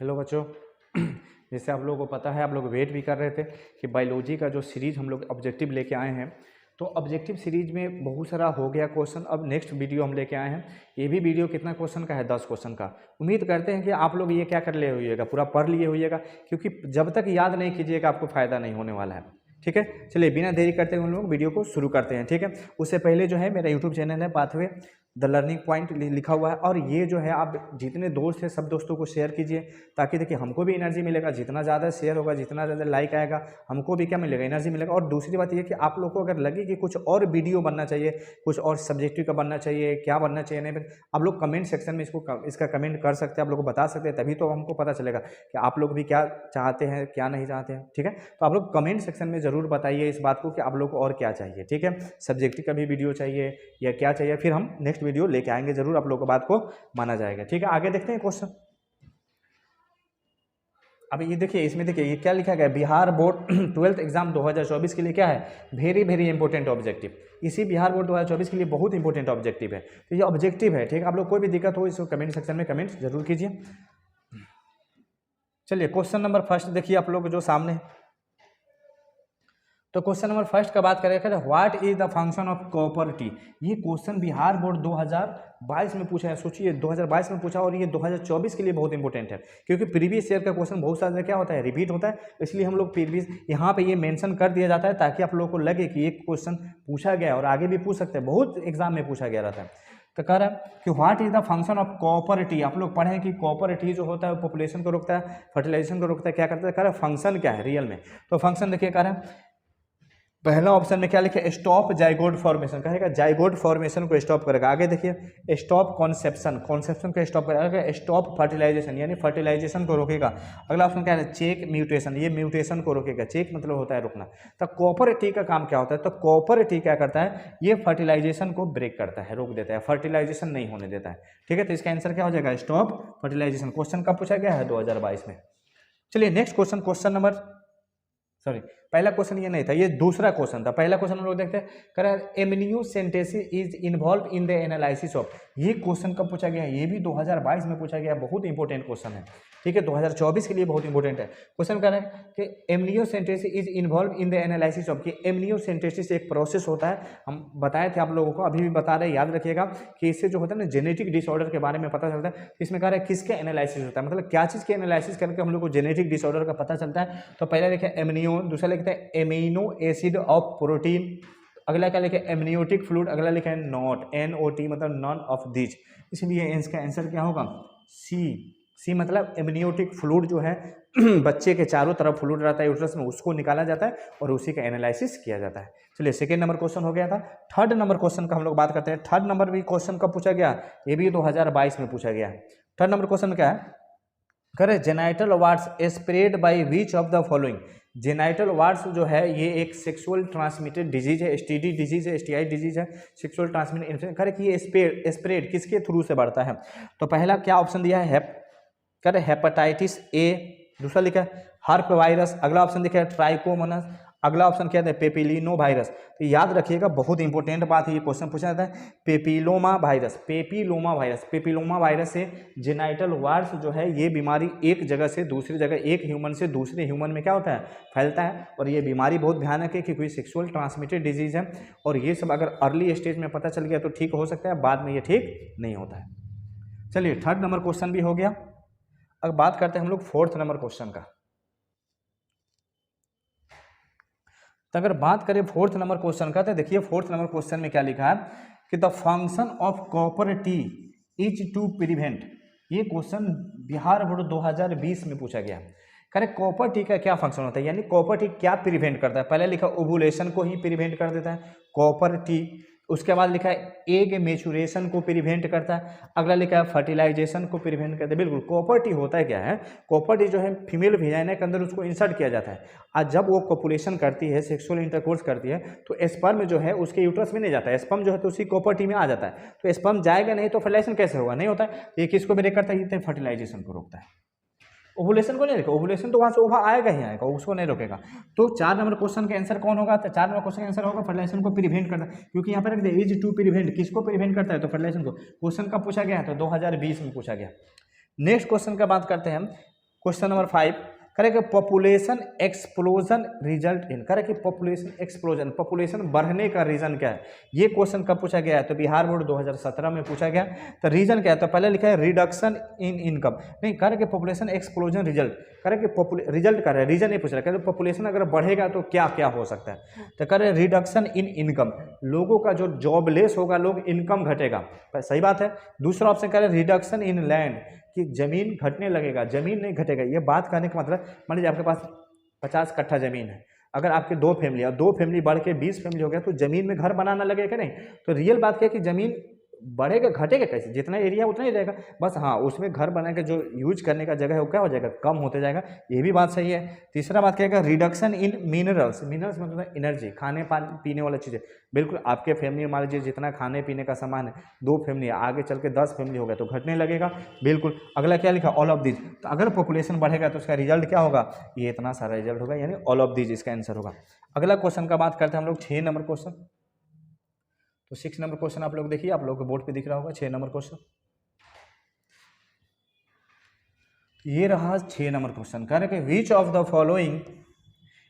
Hello बच्चों। जैसे आप लोगों को पता है, आप लोग वेट भी कर रहे थे कि बायोलॉजी का जो सीरीज हम लोग ऑब्जेक्टिव लेके आए हैं, तो ऑब्जेक्टिव सीरीज में बहुत सारा हो गया क्वेश्चन। अब नेक्स्ट वीडियो हम लेके आए हैं। ये भी वीडियो कितना क्वेश्चन का है? 10 क्वेश्चन का। उम्मीद करते हैं कि आप लोग ये क्या कर लिए होइएगा, पूरा पढ़ लिए होइएगा, क्योंकि जब तक याद नहीं कीजिएगा आपको फ़ायदा नहीं होने वाला है। ठीक है, चलिए बिना देरी करते हुए हम लोग वीडियो को शुरू करते हैं। ठीक है, उससे पहले जो है मेरा यूट्यूब चैनल है पाथवे द लर्निंग पॉइंट लिखा हुआ है, और ये जो है आप जितने दोस्त हैं सब दोस्तों को शेयर कीजिए, ताकि देखिए हमको भी एनर्जी मिलेगा। जितना ज़्यादा शेयर होगा, जितना ज़्यादा लाइक आएगा, हमको भी क्या मिलेगा? एनर्जी मिलेगा। और दूसरी बात ये कि आप लोग को अगर लगे कि कुछ और वीडियो बनना चाहिए, कुछ और सब्जेक्टिव का बनना चाहिए, क्या बनना चाहिए नहीं, आप लोग कमेंट सेक्शन में इसका कमेंट कर सकते हैं, आप लोग को बता सकते हैं, तभी तो हमको पता चलेगा कि आप लोग भी क्या चाहते हैं, क्या नहीं चाहते हैं। ठीक है, तो आप लोग कमेंट सेक्शन में ज़रूर बताइए इस बात को कि आप लोग को और क्या चाहिए। ठीक है, सब्जेक्टिव का भी वीडियो चाहिए या क्या चाहिए, फिर हम नेक्स्ट वीडियो लेके आएंगे, जरूर आप लोगों की बात को माना जाएगा। ठीक है, आगे देखते हैं क्वेश्चन। अब ये देखिए, इसमें देखिए ये क्या लिखा गया, बिहार बोर्ड 12th एग्जाम 2024 के लिए क्या है, वेरी वेरी इंपॉर्टेंट ऑब्जेक्टिव। इसी बिहार बोर्ड 2024 के लिए बहुत इंपॉर्टेंट ऑब्जेक्टिव है। तो ये ऑब्जेक्टिव है। ठीक है, आप लोग कोई भी दिक्कत हो इसको कमेंट सेक्शन में कमेंट जरूर कीजिए। चलिए क्वेश्चन नंबर फर्स्ट देखिए आप लोग जो सामने है। तो क्वेश्चन नंबर फर्स्ट का बात करें, what is the function of copper T. ये क्वेश्चन बिहार बोर्ड 2022 में पूछा है। सोचिए 2022 में पूछा और ये 2024 के लिए बहुत इंपॉर्टेंट है, क्योंकि प्रीवियस ईयर का क्वेश्चन बहुत सारा क्या होता है, रिपीट होता है। इसलिए हम लोग प्रीवियस यहाँ पे ये मेंशन कर दिया जाता है, ताकि आप लोगों को लगे कि एक क्वेश्चन पूछा गया और आगे भी पूछ सकते हैं, बहुत एग्जाम में पूछा गया रहता है। तो कह रहा है कि what is the function of copper T. आप लोग पढ़े कि कॉपर-टी जो होता है पॉपुलेशन को रोकता है, फर्टिलाइजेशन को रोकता है, क्या करता है, कह रहा है फंक्शन क्या है रियल में। तो फंक्शन देखिए, कह रहा है पहला ऑप्शन में क्या लिखे, स्टॉप जाइगोट फॉर्मेशन, कहेगा जाइगोट फॉर्मेशन को स्टॉप करेगा। आगे देखिए स्टॉप कॉन्सेप्शन, कॉन्सेप्शन को स्टॉप करेगा। स्टॉप फर्टिलाइजेशन, यानी फर्टिलाइजेशन को रोकेगा। अगला ऑप्शन क्या है, चेक म्यूटेशन, ये म्यूटेशन को रोकेगा। चेक मतलब होता है रोकना। तो कॉपर-टी का काम क्या होता है, तो कॉपर-टी क्या करता है, ये फर्टिलाइजेशन को ब्रेक करता है, रोक देता है, फर्टिलाइजेशन नहीं होने देता है। ठीक है, तो इसका आंसर क्या हो जाएगा, स्टॉप फर्टिलाइजेशन। क्वेश्चन कब पूछा गया है, 2022 में। चलिए नेक्स्ट क्वेश्चन, क्वेश्चन नंबर पहला क्वेश्चन ये नहीं था, ये दूसरा क्वेश्चन था। पहला क्वेश्चन हम लोग देखते हैं, कह रहा है amniocentesis is involve in the analysis of. ये क्वेश्चन कब पूछा गया है, ये भी 2022 में पूछा गया, बहुत इंपॉर्टेंट क्वेश्चन है। ठीक है, 2024 के लिए बहुत इंपॉर्टेंट है। क्वेश्चन कह रहा है कि amniocentesis is involve in the analysis of, कि एमनियोसेंटेसिस एक प्रोसेस होता है, हम बताए थे आप लोगों को, अभी भी बता रहे हैं, याद रखिएगा कि इससे जो होता है ना जेनेटिक डिसऑर्डर के बारे में पता चलता है। इसमें कह रहा है किसके एनालिसिस होता है, मतलब क्या चीज़ के एनालिसिस करके हम लोग को जेनेटिक डिसऑर्डर का पता चलता है। तो पहले लिखे एमनियो, दूसरा लिखते हैं एमिनो एसिड ऑफ प्रोटीन, अगला क्या लिखे एमनियोटिक फ्लूइड, अगला लिखा है नॉट, NOT मतलब नॉन ऑफ दिस। इसलिए इसका आंसर क्या होगा, सी मतलब एमनियोटिक फ्लूइड जो है बच्चे के चारों तरफ फ्लूइड रहता है यूट्रस में, उसको निकाला जाता है और उसी का एनालिसिस किया जाता है। चलिए सेकेंड नंबर क्वेश्चन हो गया था। थर्ड नंबर क्वेश्चन का हम लोग बात करते हैं। थर्ड नंबर भी क्वेश्चन कब पूछा गया, ये भी 2022 में पूछा गया है। थर्ड नंबर क्वेश्चन क्या है, करे genital wards spread by which of the following. Genital wards जो है ये एक सेक्सुअल ट्रांसमिटेड डिजीज है, STD डिजीज है, STI डिजीज है, सेक्सुअल ट्रांसमिटेड इन्फेक्शन। करे कि ये स्प्रेड किसके थ्रू से बढ़ता है। तो पहला क्या ऑप्शन दिया है, करे हेपेटाइटिस A, दूसरा लिखा है हर्प वायरस, अगला ऑप्शन दिखा है ट्राइकोमोनास, अगला ऑप्शन क्या है पेपिलिनो वायरस। तो याद रखिएगा, बहुत इंपॉर्टेंट बात है, ये क्वेश्चन पूछा जाता है पेपिलोमा वायरस। पेपिलोमा वायरस से जेनाइटल वार्ड्स जो है, ये बीमारी एक जगह से दूसरी जगह, एक ह्यूमन से दूसरे ह्यूमन में क्या होता है, फैलता है। और ये बीमारी बहुत भयानक है, क्योंकि सेक्सुअल ट्रांसमिटेड डिजीज है, और ये सब अगर अर्ली स्टेज में पता चल गया तो ठीक हो सकता है, बाद में ये ठीक नहीं होता है। चलिए थर्ड नंबर क्वेश्चन भी हो गया। अब बात करते हैं हम लोग फोर्थ नंबर क्वेश्चन का। तो अगर बात करें फोर्थ नंबर क्वेश्चन का, तो देखिए फोर्थ नंबर क्वेश्चन में क्या लिखा है कि the function of copper T is to prevent. ये क्वेश्चन बिहार बोर्ड 2020 में पूछा गया। करे कॉपर-टी का क्या फंक्शन होता है, यानी कॉपर-टी क्या प्रिवेंट करता है। पहले लिखा ओवुलेशन को ही प्रिवेंट कर देता है कॉपर-टी, उसके बाद लिखा है एग मेचुरेशन को प्रिवेंट करता है, अगला लिखा है फर्टिलाइजेशन को प्रिवेंट करता है। बिल्कुल, कॉपर-टी होता है क्या है, कॉपर-टी जो है फीमेल वेजाइना के अंदर उसको इंसर्ट किया जाता है, और जब वो कॉपुलेशन करती है, सेक्सुअल इंटरकोर्स करती है, तो स्पर्म जो है उसके यूट्रस में नहीं जाता है, स्पर्म जो है तो उसी कॉपर-टी में आ जाता है। तो स्पर्म जाएगा नहीं तो फर्टिलाइजेशन कैसे होगा, नहीं होता है। ये किसको ब्रेक करता है, ये फर्टिलाइजेशन को रोकता है, ओवुलेशन को नहीं रोकेगा। ओवुलेशन तो वहाँ से ओवा आएगा ही आएगा, उसको नहीं रोकेगा। तो 4 नंबर क्वेश्चन का आंसर कौन होगा, तो 4 नंबर क्वेश्चन का आंसर होगा फर्टिलाइजेशन को प्रिवेंट करता है, क्योंकि यहाँ पर रख दे इज टू प्रिवेंट, किसको प्रिवेंट करता है, तो फर्टिलाइजेशन को। क्वेश्चन कब पूछा गया है, तो 2020 में पूछा गया। नेक्स्ट क्वेश्चन का बात करते हैं, question number 5 correct, population explosion result in, correct, population explosion, population बढ़ने का रीजन क्या है। ये क्वेश्चन कब पूछा गया है, तो बिहार बोर्ड 2017 में पूछा गया। तो रीजन क्या है, तो पहले लिखा है रिडक्शन इन इनकम, नहीं correct, population explosion result, correct, result कर रहे हैं, रीजन नहीं पूछ रहा है, पॉपुलेशन अगर बढ़ेगा तो क्या क्या हो सकता है, तो करे रिडक्शन इन इनकम, लोगों का जो जॉबलेस होगा, लोग इनकम घटेगा, सही बात है। दूसरा ऑप्शन करे रिडक्शन इन लैंड, कि जमीन घटने लगेगा, जमीन नहीं घटेगा। ये बात करने का मतलब मान लीजिए आपके पास 50 कट्ठा जमीन है, अगर आपके 2 फैमिली और 2 फैमिली बढ़ के 20 फैमिली हो गया तो जमीन में घर बनाना लगेगा नहीं। तो रियल बात क्या है कि जमीन बढ़ेगा घटेगा कैसे, जितना एरिया उतना ही रहेगा, बस हाँ उसमें घर बना के जो यूज करने का जगह है वो क्या हो जाएगा, कम होते जाएगा, ये भी बात सही है। तीसरा बात क्या है, रिडक्शन इन मिनरल्स, मिनरल्स मतलब एनर्जी, खाने पीने वाली चीज़ें, बिल्कुल आपके फैमिली में मान लीजिए जितना खाने पीने का सामान है 2 फैमिली है, आगे चल के 10 फैमिली हो गया तो घटने लगेगा, बिल्कुल। अगला क्या लिखा, ऑल ऑफ दीज, तो अगर पॉपुलेशन बढ़ेगा तो उसका रिजल्ट क्या होगा, ये इतना सारा रिजल्ट होगा, यानी ऑल ऑफ दीज इसका आंसर होगा। अगला क्वेश्चन का बात करते हैं हम लोग 6 नंबर क्वेश्चन। तो 6 नंबर क्वेश्चन आप लोग देखिए, आप लोग को बोर्ड पे दिख रहा होगा 6 नंबर क्वेश्चन। ये रहा 6 नंबर क्वेश्चन, कह रहे कि which of the following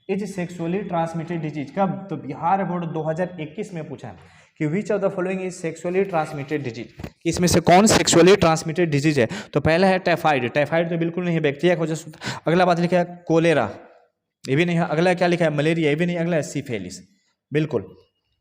is sexually transmitted disease, कब, तो बिहार बोर्ड 2021 में पूछा है कि which of the following is sexually transmitted disease, इसमें से कौन सेक्सुअली ट्रांसमिटेड डिजीज है। तो पहला है टाइफाइड, टाइफाइड तो बिल्कुल नहीं है, बैक्टीरिया की वजह से। अगला बात लिखा है कोलेरा, ये भी नहीं है। अगला क्या लिखा है, मलेरिया, ये भी नहीं। अगला है सिफिलिस, बिल्कुल।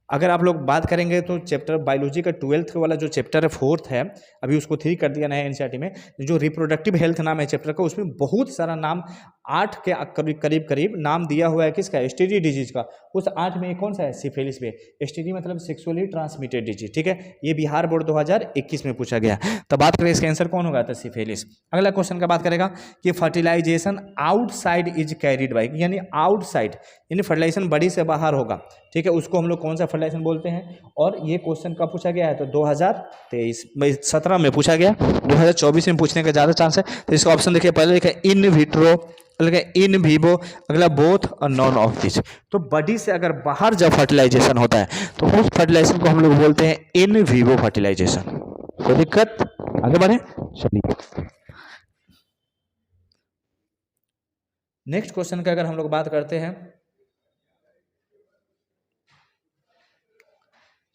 अगर आप लोग बात करेंगे तो चैप्टर बायोलॉजी का 12th वाला जो चैप्टर है 4th है, अभी उसको 3 कर दिया नया एनसीईआरटी में, जो रिप्रोडक्टिव हेल्थ नाम है चैप्टर का, उसमें बहुत सारा नाम 8 के करीब नाम दिया हुआ है किसका, एसटीडी डिजीज का। उस 8 में कौन सा है, सिफिलिस में। एसटीडी मतलब सेक्सुअली ट्रांसमिटेड डिजीज, ठीक है। ये बिहार बोर्ड 2021 में पूछा गया। तो बात करें इसका आंसर कौन होगा, तो सिफिलिस। अगला क्वेश्चन का बात करेगा कि fertilisation outside is carried by, यानी आउटसाइड यानी फर्टिलाइजेशन बॉडी से बाहर होगा, ठीक है, उसको हम लोग कौन सा फर्टिलाइजेशन बोलते हैं। और ये क्वेश्चन कब पूछा गया है, तो 2017 में पूछा गया, 2024 में पूछने का ज़्यादा चांस है। तो इसका ऑप्शन देखिए, पहले लिखा है इन विट्रो, अगला इन विवो, अगला बोथ और नॉन ऑफ दिस। तो बॉडी से अगर बाहर जब फर्टिलाइजेशन होता है तो उस फर्टिलाइजेशन को हम लोग बोलते हैं इन विवो फर्टिलाइजेशन। कोई दिक्कत, आगे बढ़े, चलिए नेक्स्ट क्वेश्चन का अगर हम लोग बात करते हैं,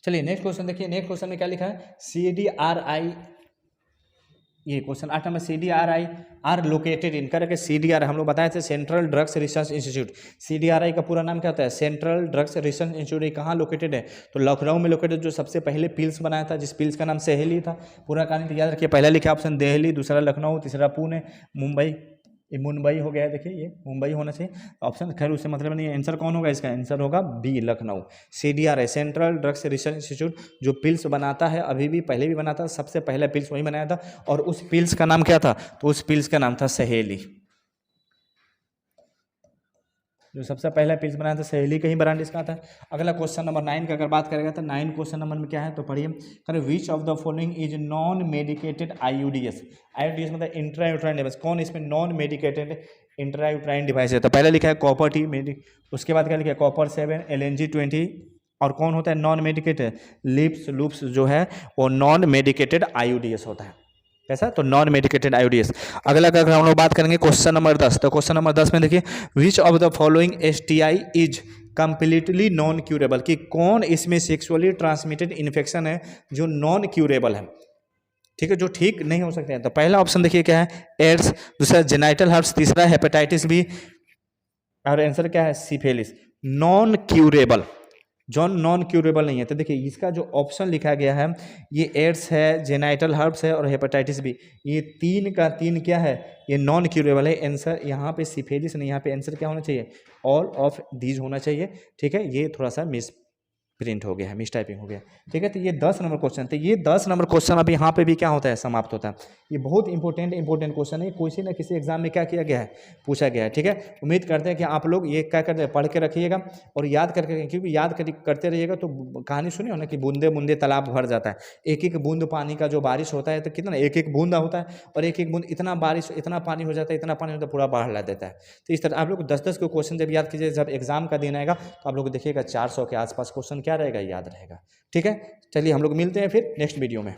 चलिए नेक्स्ट क्वेश्चन देखिए। नेक्स्ट क्वेश्चन में क्या लिखा है, CDRI, ये question 8 number, CDRI are located in, करके CDR हम लोग बताए थे central drugs research institute. CDRI का पूरा नाम क्या होता है, सेंट्रल ड्रग्स रिसर्च इंस्टीट्यूट। कहाँ लोकेटेड है, तो लखनऊ में लोकेटेड, जो सबसे पहले पिल्स बनाया था, जिस पिल्स का नाम सहेली था। पूरा कहानी तो याद रखिए, पहला लिखा ऑप्शन दिल्ली, दूसरा लखनऊ, तीसरा पुणे, मुंबई, ये मुंबई हो गया, देखिए ये मुंबई होना चाहिए ऑप्शन, खैर उससे मतलब नहीं है। आंसर कौन होगा, इसका आंसर होगा B, Lucknow. CDRI central drugs research institute, जो पिल्स बनाता है, अभी भी पहले भी बनाता, सबसे पहले पिल्स वही बनाया था। और उस पिल्स का नाम क्या था, तो उस पिल्स का नाम था सहेली। जो सबसे पहला पिल्स बनाया था सहेली का ही ब्रांड इसका था। अगला क्वेश्चन नंबर 9 का अगर बात करेगा तो 9 क्वेश्चन नंबर में क्या है, तो पढ़िए, करें which of the following is non medicated IUDs। IUDs मतलब इंट्रायूट्राइन डिवाइस, कौन इसमें नॉन मेडिकेटेड इंट्रायूट्राइन डिवाइस है। तो पहले लिखा है कॉपर T, उसके बाद क्या लिखा है कॉपर 7, LNG-20, और कौन होता है नॉन मेडिकेटेड, लिप्स लूप्स जो है वो नॉन मेडिकेटेड IUDs होता है। कैसा, तो नॉन मेडिकेटेड IUDs। अगला अगर हम लोग बात करेंगे क्वेश्चन नंबर 10, तो क्वेश्चन नंबर 10 में देखिए, which of the following STI is completely non curable, कि कौन इसमें सेक्सुअली ट्रांसमिटेड इन्फेक्शन है जो नॉन क्यूरेबल है, ठीक है, जो ठीक नहीं हो सकते हैं। तो पहला ऑप्शन देखिए क्या है, एड्स, दूसरा जेनाइटल हर्प्स, तीसरा हेपेटाइटिस बी, और आंसर क्या है, सिफिलिस। नॉन क्यूरेबल, जो नॉन क्यूरेबल नहीं है। तो देखिए इसका जो ऑप्शन लिखा गया है, ये एड्स है, जेनाइटल हर्प्स है और हेपेटाइटिस बी, ये 3 का 3 क्या है, ये नॉन क्यूरेबल है। आंसर यहाँ पे सिफिलिस नहीं, यहाँ पे आंसर क्या होना चाहिए, ऑल ऑफ दीज होना चाहिए, ठीक है। ये थोड़ा सा मिस प्रिंट हो गया है, मिस टाइपिंग हो गया, ठीक है। तो ये 10 नंबर क्वेश्चन थे। ये 10 नंबर क्वेश्चन अब यहाँ पे भी क्या होता है, समाप्त होता है। ये बहुत इंपॉर्टेंट क्वेश्चन है, किसी न किसी एग्जाम में क्या किया गया है, पूछा गया है, ठीक है। उम्मीद करते हैं कि आप लोग ये क्या करते हैं, पढ़ के रखिएगा और याद करके, क्योंकि याद करते रहिएगा तो कहानी सुनी हो ना कि बूंदे बूंदे तालाब भर जाता है। एक एक बूंद पानी का जो बारिश होता है तो कितना, एक एक बूंदा होता है, और एक एक बूंद इतना बारिश, इतना पानी हो जाता है, इतना पानी होता है, पूरा बाढ़ ला देता है। तो इस तरह आप लोग 10-10 को क्वेश्चन जब याद कीजिए, जब एग्जाम का दिन आएगा तो आप लोग देखिएगा 400 के आसपास क्वेश्चन क्या रहेगा, याद रहेगा, ठीक है। चलिए हम लोग मिलते हैं फिर नेक्स्ट वीडियो में।